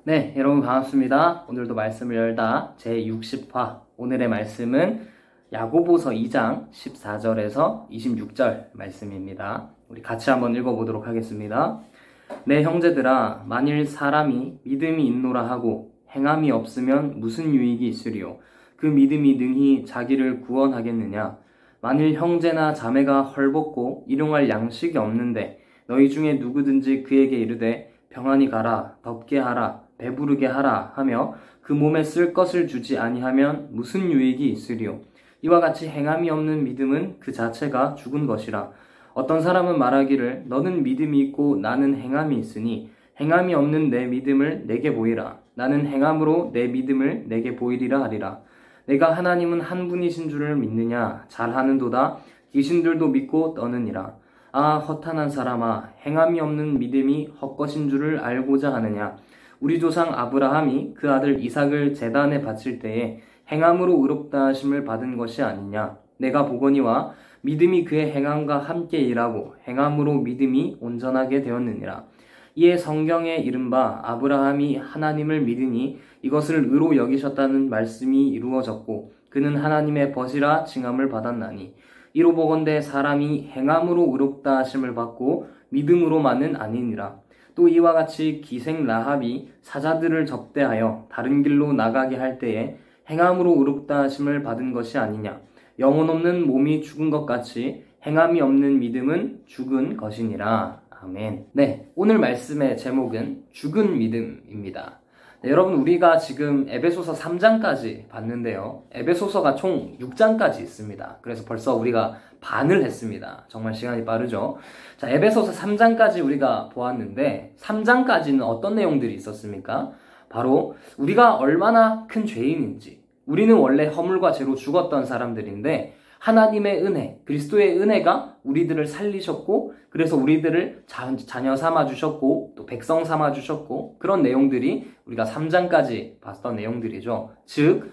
네, 여러분 반갑습니다. 오늘도 말씀을 열다 제60화. 오늘의 말씀은 야고보서 2장 14절에서 26절 말씀입니다. 우리 같이 한번 읽어보도록 하겠습니다. 내 형제들아, 만일 사람이 믿음이 있노라 하고 행함이 없으면 무슨 유익이 있으리요? 그 믿음이 능히 자기를 구원하겠느냐? 만일 형제나 자매가 헐벗고 일용할 양식이 없는데 너희 중에 누구든지 그에게 이르되 평안히 가라, 덥게 하라, 배부르게 하라 하며 그 몸에 쓸 것을 주지 아니하면 무슨 유익이 있으리요? 이와 같이 행함이 없는 믿음은 그 자체가 죽은 것이라. 어떤 사람은 말하기를 너는 믿음이 있고 나는 행함이 있으니 행함이 없는 내 믿음을 내게 보이라. 나는 행함으로 내 믿음을 내게 보이리라 하리라. 내가 하나님은 한 분이신 줄을 믿느냐? 잘하는도다. 귀신들도 믿고 떠느니라. 아, 허탄한 사람아, 행함이 없는 믿음이 헛것인 줄을 알고자 하느냐? 우리 조상 아브라함이 그 아들 이삭을 제단에 바칠 때에 행함으로 의롭다 하심을 받은 것이 아니냐? 내가 보거니와 믿음이 그의 행함과 함께 일하고 행함으로 믿음이 온전하게 되었느니라. 이에 성경에 이른바 아브라함이 하나님을 믿으니 이것을 의로 여기셨다는 말씀이 이루어졌고 그는 하나님의 벗이라 칭함을 받았나니 이로 보건대 사람이 행함으로 의롭다 하심을 받고 믿음으로만은 아니니라. 또 이와 같이 기생 라합이 사자들을 접대하여 다른 길로 나가게 할 때에 행함으로 의롭다 하심을 받은 것이 아니냐. 영혼 없는 몸이 죽은 것 같이 행함이 없는 믿음은 죽은 것이니라. 아멘. 네, 오늘 말씀의 제목은 죽은 믿음입니다. 네, 여러분, 우리가 지금 에베소서 3장까지 봤는데요. 에베소서가 총 6장까지 있습니다. 그래서 벌써 우리가 반을 했습니다. 정말 시간이 빠르죠. 자, 에베소서 3장까지 우리가 보았는데 3장까지는 어떤 내용들이 있었습니까? 바로 우리가 얼마나 큰 죄인인지, 우리는 원래 허물과 죄로 죽었던 사람들인데 하나님의 은혜, 그리스도의 은혜가 우리들을 살리셨고 그래서 우리들을 자녀 삼아주셨고 또 백성 삼아주셨고 그런 내용들이 우리가 3장까지 봤던 내용들이죠. 즉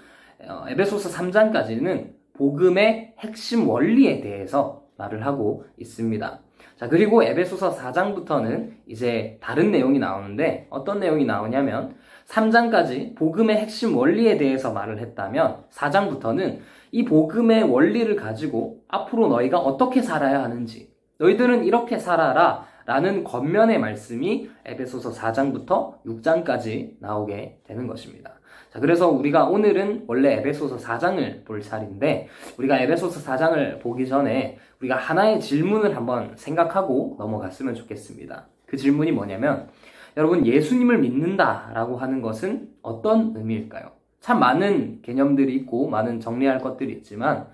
에베소서 3장까지는 복음의 핵심 원리에 대해서 말을 하고 있습니다. 자, 그리고 에베소서 4장부터는 이제 다른 내용이 나오는데 어떤 내용이 나오냐면 3장까지 복음의 핵심 원리에 대해서 말을 했다면 4장부터는 이 복음의 원리를 가지고 앞으로 너희가 어떻게 살아야 하는지, 너희들은 이렇게 살아라 라는 겉면의 말씀이 에베소서 4장부터 6장까지 나오게 되는 것입니다. 자, 그래서 우리가 오늘은 원래 에베소서 4장을 볼 차례인데 우리가 에베소서 4장을 보기 전에 우리가 하나의 질문을 한번 생각하고 넘어갔으면 좋겠습니다. 그 질문이 뭐냐면, 여러분, 예수님을 믿는다라고 하는 것은 어떤 의미일까요? 참 많은 개념들이 있고 많은 정리할 것들이 있지만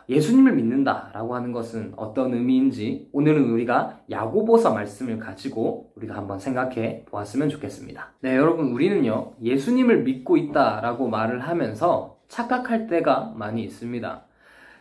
예수님을 믿는다라고 하는 것은 어떤 의미인지 오늘은 우리가 야고보서 말씀을 가지고 우리가 한번 생각해 보았으면 좋겠습니다. 네, 여러분, 우리는요 예수님을 믿고 있다라고 말을 하면서 착각할 때가 많이 있습니다.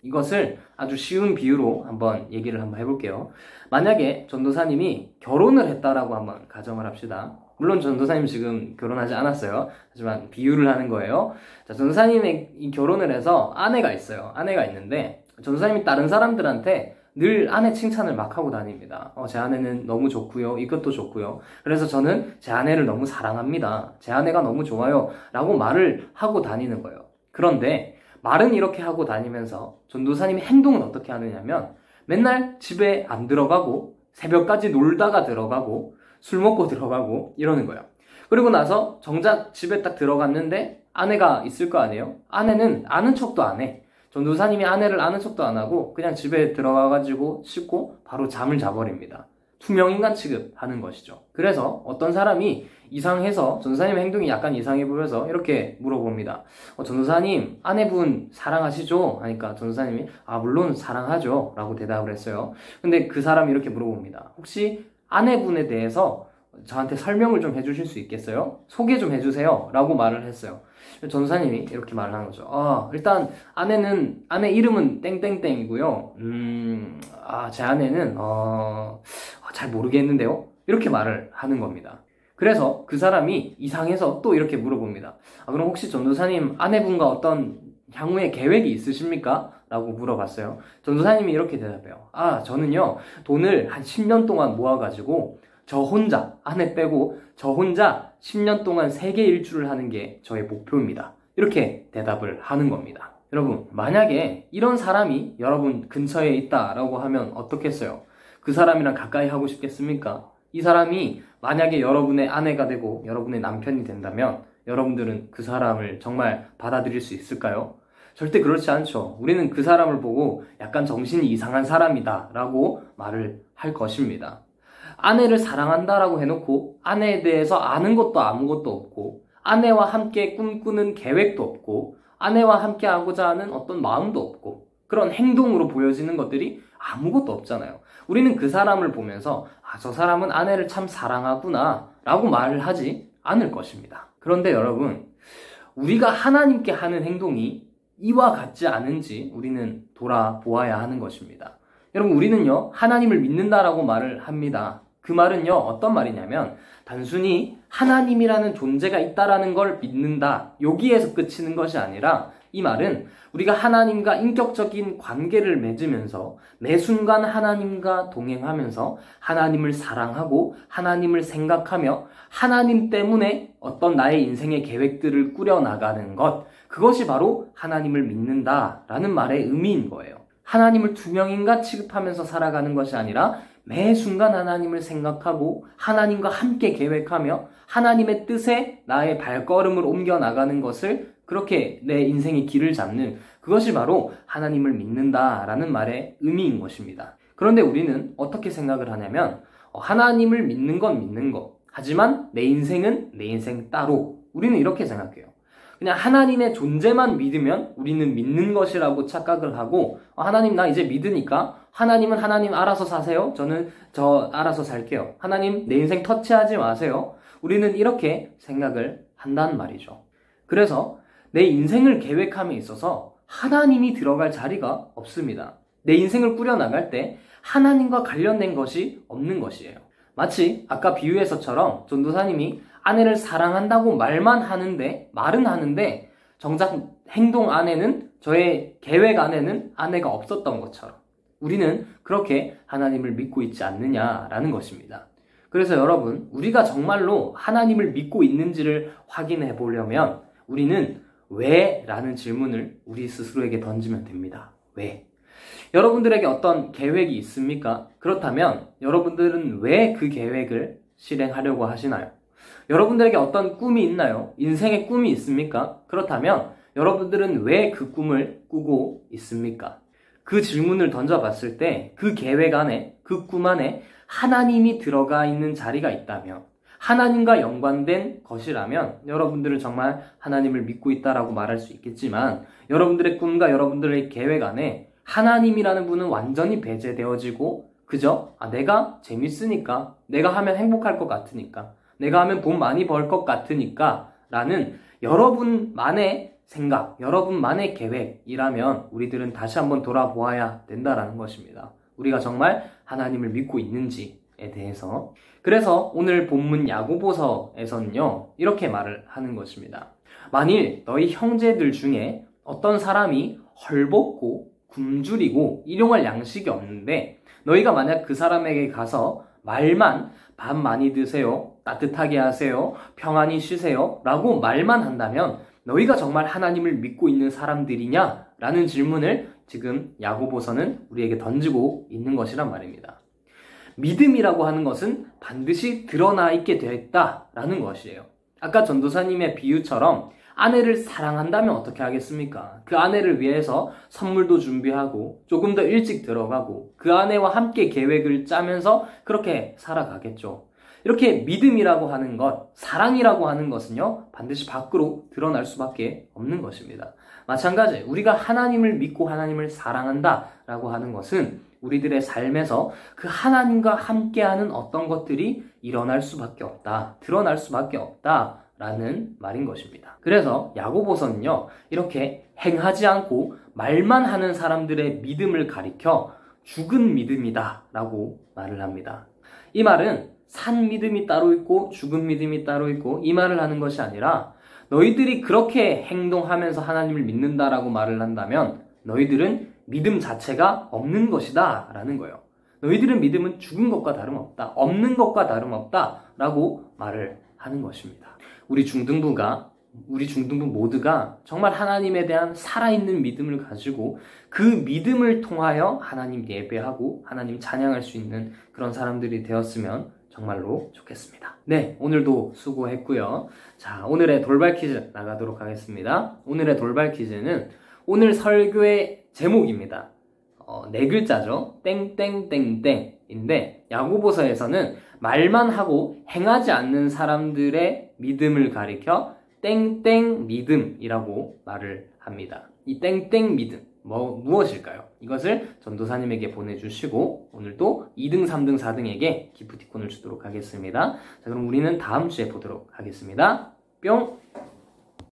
이것을 아주 쉬운 비유로 한번 얘기를 한번 해볼게요. 만약에 전도사님이 결혼을 했다라고 한번 가정을 합시다. 물론 전도사님 지금 결혼하지 않았어요. 하지만 비유를 하는 거예요. 자, 전도사님이 결혼을 해서 아내가 있어요. 아내가 있는데 전도사님이 다른 사람들한테 늘 아내 칭찬을 막 하고 다닙니다. 제 아내는 너무 좋고요. 이것도 좋고요. 그래서 저는 제 아내를 너무 사랑합니다. 제 아내가 너무 좋아요. 라고 말을 하고 다니는 거예요. 그런데 말은 이렇게 하고 다니면서 전도사님의 행동은 어떻게 하느냐면 맨날 집에 안 들어가고 새벽까지 놀다가 들어가고 술 먹고 들어가고 이러는 거예요. 그리고 나서 정작 집에 딱 들어갔는데 아내가 있을 거 아니에요? 아내는 아는 척도 안 해. 전도사님이 아내를 아는 척도 안 하고 그냥 집에 들어가가지고 씻고 바로 잠을 자버립니다. 투명인간 취급하는 것이죠. 그래서 어떤 사람이 이상해서 전도사님 행동이 약간 이상해 보여서 이렇게 물어봅니다. 전도사님, 아내분 사랑하시죠? 하니까 전도사님이 물론 사랑하죠 라고 대답을 했어요. 근데 그 사람이 이렇게 물어봅니다. 혹시 아내분에 대해서 저한테 설명을 좀 해주실 수 있겠어요? 소개 좀 해주세요 라고 말을 했어요. 전도사님이 이렇게 말을 하는 거죠. 일단 아내 이름은 땡땡땡이고요. 제 아내는 잘 모르겠는데요. 이렇게 말을 하는 겁니다. 그래서 그 사람이 이상해서 또 이렇게 물어봅니다. 그럼 혹시 전도사님 아내분과 어떤 향후에 계획이 있으십니까? 라고 물어봤어요. 전도사님이 이렇게 대답해요. 저는요 돈을 한 10년 동안 모아가지고 저 혼자, 아내 빼고 저 혼자 10년 동안 세계 일주를 하는 게 저의 목표입니다. 이렇게 대답을 하는 겁니다. 여러분, 만약에 이런 사람이 여러분 근처에 있다라고 하면 어떻겠어요? 그 사람이랑 가까이 하고 싶겠습니까? 이 사람이 만약에 여러분의 아내가 되고 여러분의 남편이 된다면 여러분들은 그 사람을 정말 받아들일 수 있을까요? 절대 그렇지 않죠. 우리는 그 사람을 보고 약간 정신이 이상한 사람이다 라고 말을 할 것입니다. 아내를 사랑한다라고 해놓고 아내에 대해서 아는 것도 아무것도 없고 아내와 함께 꿈꾸는 계획도 없고 아내와 함께 하고자 하는 어떤 마음도 없고 그런 행동으로 보여지는 것들이 아무것도 없잖아요. 우리는 그 사람을 보면서 저 사람은 아내를 참 사랑하구나 라고 말을 하지 않을 것입니다. 그런데 여러분, 우리가 하나님께 하는 행동이 이와 같지 않은지 우리는 돌아보아야 하는 것입니다. 여러분, 우리는요 하나님을 믿는다라고 말을 합니다. 그 말은요 어떤 말이냐면 단순히 하나님이라는 존재가 있다라는 걸 믿는다, 여기에서 그치는 것이 아니라 이 말은 우리가 하나님과 인격적인 관계를 맺으면서 매 순간 하나님과 동행하면서 하나님을 사랑하고 하나님을 생각하며 하나님 때문에 어떤 나의 인생의 계획들을 꾸려나가는 것, 그것이 바로 하나님을 믿는다라는 말의 의미인 거예요. 하나님을 투명인가 취급하면서 살아가는 것이 아니라 매 순간 하나님을 생각하고 하나님과 함께 계획하며 하나님의 뜻에 나의 발걸음을 옮겨 나가는 것을, 그렇게 내 인생의 길을 잡는, 그것이 바로 하나님을 믿는다라는 말의 의미인 것입니다. 그런데 우리는 어떻게 생각을 하냐면 하나님을 믿는 건 믿는 거, 하지만 내 인생은 내 인생 따로, 우리는 이렇게 생각해요. 그냥 하나님의 존재만 믿으면 우리는 믿는 것이라고 착각을 하고 하나님 나 이제 믿으니까 하나님은 하나님 알아서 사세요. 저는 저 알아서 살게요. 하나님 내 인생 터치하지 마세요. 우리는 이렇게 생각을 한다는 말이죠. 그래서 내 인생을 계획함에 있어서 하나님이 들어갈 자리가 없습니다. 내 인생을 꾸려나갈 때 하나님과 관련된 것이 없는 것이에요. 마치 아까 비유에서처럼 전도사님이 아내를 사랑한다고 말은 하는데 정작 행동 안에는, 저의 계획 안에는 아내가 없었던 것처럼 우리는 그렇게 하나님을 믿고 있지 않느냐라는 것입니다. 그래서 여러분, 우리가 정말로 하나님을 믿고 있는지를 확인해 보려면 우리는 왜? 라는 질문을 우리 스스로에게 던지면 됩니다. 왜? 여러분들에게 어떤 계획이 있습니까? 그렇다면 여러분들은 왜 그 계획을 실행하려고 하시나요? 여러분들에게 어떤 꿈이 있나요? 인생의 꿈이 있습니까? 그렇다면 여러분들은 왜 그 꿈을 꾸고 있습니까? 그 질문을 던져봤을 때 그 계획 안에, 그 꿈 안에 하나님이 들어가 있는 자리가 있다면, 하나님과 연관된 것이라면 여러분들은 정말 하나님을 믿고 있다라고 말할 수 있겠지만, 여러분들의 꿈과 여러분들의 계획 안에 하나님이라는 분은 완전히 배제되어지고 그저 내가 재밌으니까, 내가 하면 행복할 것 같으니까, 내가 하면 돈 많이 벌 것 같으니까 라는 여러분만의 생각, 여러분만의 계획이라면 우리들은 다시 한번 돌아보아야 된다라는 것입니다. 우리가 정말 하나님을 믿고 있는지에 대해서. 그래서 오늘 본문 야고보서에서는요 이렇게 말을 하는 것입니다. 만일 너희 형제들 중에 어떤 사람이 헐벗고 굶주리고 일용할 양식이 없는데 너희가 만약 그 사람에게 가서 말만 밥 많이 드세요, 따뜻하게 하세요, 평안히 쉬세요 라고 말만 한다면 너희가 정말 하나님을 믿고 있는 사람들이냐? 라는 질문을 지금 야고보서는 우리에게 던지고 있는 것이란 말입니다. 믿음이라고 하는 것은 반드시 드러나 있게 되어 있다라는 것이에요. 아까 전도사님의 비유처럼 아내를 사랑한다면 어떻게 하겠습니까? 그 아내를 위해서 선물도 준비하고 조금 더 일찍 들어가고 그 아내와 함께 계획을 짜면서 그렇게 살아가겠죠. 이렇게 믿음이라고 하는 것, 사랑이라고 하는 것은요 반드시 밖으로 드러날 수밖에 없는 것입니다. 마찬가지 우리가 하나님을 믿고 하나님을 사랑한다라고 하는 것은 우리들의 삶에서 그 하나님과 함께하는 어떤 것들이 일어날 수밖에 없다, 드러날 수밖에 없다 라는 말인 것입니다. 그래서 야고보서는요 이렇게 행하지 않고 말만 하는 사람들의 믿음을 가리켜 죽은 믿음이다 라고 말을 합니다. 이 말은 산 믿음이 따로 있고 죽은 믿음이 따로 있고 이 말을 하는 것이 아니라 너희들이 그렇게 행동하면서 하나님을 믿는다라고 말을 한다면 너희들은 믿음 자체가 없는 것이다 라는 거예요. 너희들의 믿음은 죽은 것과 다름없다. 없는 것과 다름없다. 라고 말을 하는 것입니다. 우리 중등부 모두가 정말 하나님에 대한 살아있는 믿음을 가지고 그 믿음을 통하여 하나님 예배하고 하나님 찬양할 수 있는 그런 사람들이 되었으면 정말로 좋겠습니다. 네, 오늘도 수고했고요. 자, 오늘의 돌발 퀴즈 나가도록 하겠습니다. 오늘의 돌발 퀴즈는 오늘 설교의 제목입니다. 네 글자죠. 땡땡땡땡인데 야고보서에서는 말만 하고 행하지 않는 사람들의 믿음을 가리켜 땡땡 믿음이라고 말을 합니다. 이 땡땡 믿음 무엇일까요? 이것을 전도사님에게 보내주시고 오늘도 2등, 3등, 4등에게 기프티콘을 주도록 하겠습니다. 자, 그럼 우리는 다음 주에 보도록 하겠습니다. 뿅!